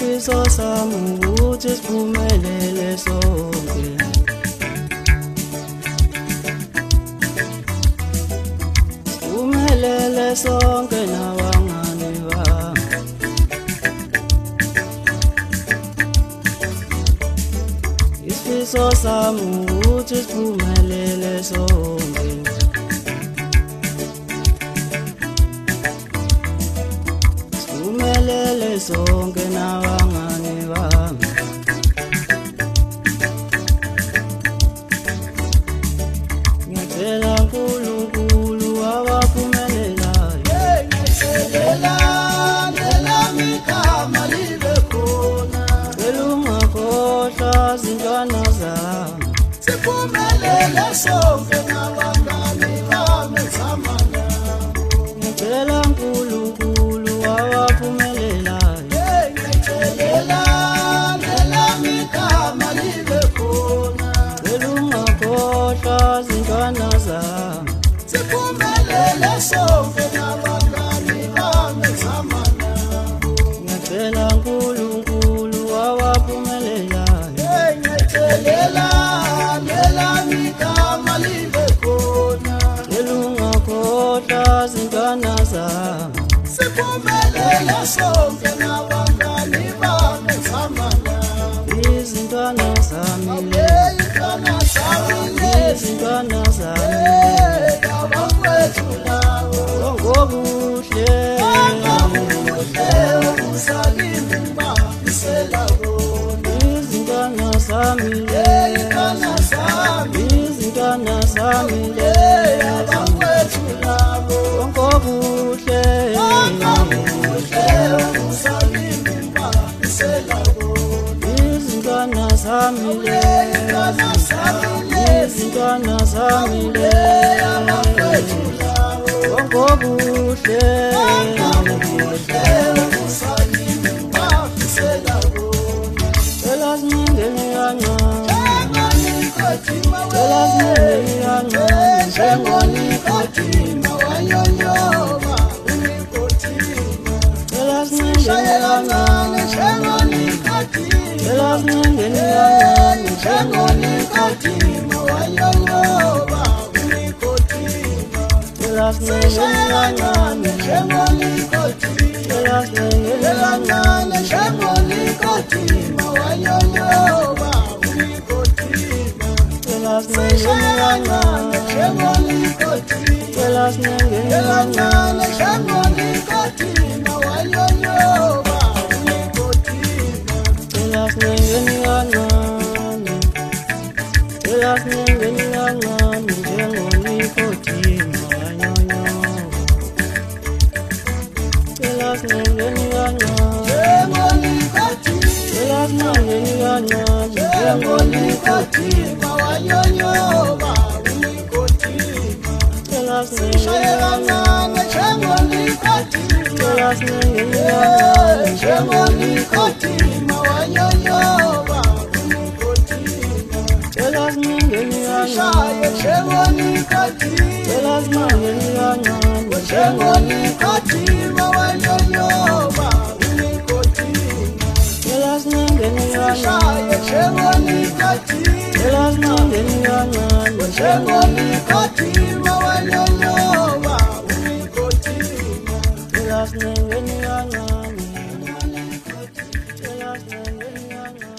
Isifiso sami ukuthi siphumelele sonke. Siphumelele sonke nabangani bami. Isifiso sami ukuthi siphumelele sonke. Siphumelele sonke nabangani bami. Ngiyacela uNkulunkulu abaphumelelayo. Ngiyacela nelami igama libe khona. Cela ungakhohlwa zintwana zami. Siphumelele sonke nabangani bami ezama nabo. Ngiyacela uNkulunkulu abaphumelelayo. Ngiyacela nelami igama libe khona. Cela ungakhohlwa zintwana zami. Siphumelele sonke nabangani bami ezama nabo. Ngiyacela uNkulunkulu abaphumelelayo. Ngiyacela nelami igama libe khona. Cela ungakhohlwa zintwana zami. Siphumelele sonke nabangani bami ezama nabo. Izintwana zami, Izintwana zami lezi, izintwana zami, abakwethu lawo. ngobuhle, Akabuhle ubusalini bamisela bona. izintwana zami, Izintwana zami, izintwana zami, abakwethu lawo. ngobuhle, Akabuhle ubusalini bamisela bona. izintwana zami, Izintwana zami lezi, izintwana zami, abakwethu lawo. ngobuhle, Akabuhle ubusalini bamisela bona. cela siningeni kancane, NjengoNikotima cela siningeni kancane, NjengoNikotima wanyonyoba uNikotima. cela siningeni Shaye kancane kancane, NjengoNikotima. cela siningeni kancane, NjengoNikotima wanyonyoba uNikotima. cela siningeni Shaye kancane, kancane NjengoNikotima. cela siningeni Kancane NjengoNikotima wanyonyoba uNikotima. cela siningeni kancane, cela siningeni Kancane NjengoNikotima wanyonyoba uNikotima. cela siningeni kancane, cela siningeni kancane, njengoNikotima wanyonyoba. Cela siningeni kancane, cela siningeni kancane, NjengoNikotima wanyonyoba uNikotima. cela Shaye siningeni kancane NjengoNikotima. cela siningeni kancane, NjengoNikotima wanyonyoba uNikotima. cela siningeni Shaye kancane, NjengoNikotima. cela siningeni kancane, NjengoNikotima wanyonyoba uNikotima. cela siningeni Shaye kancane, NjengoNikotima. cela siningeni kancane, NjengoNikotima wanyonyoba uNikotima. cela siningeni kancane, cela siningeni kancane.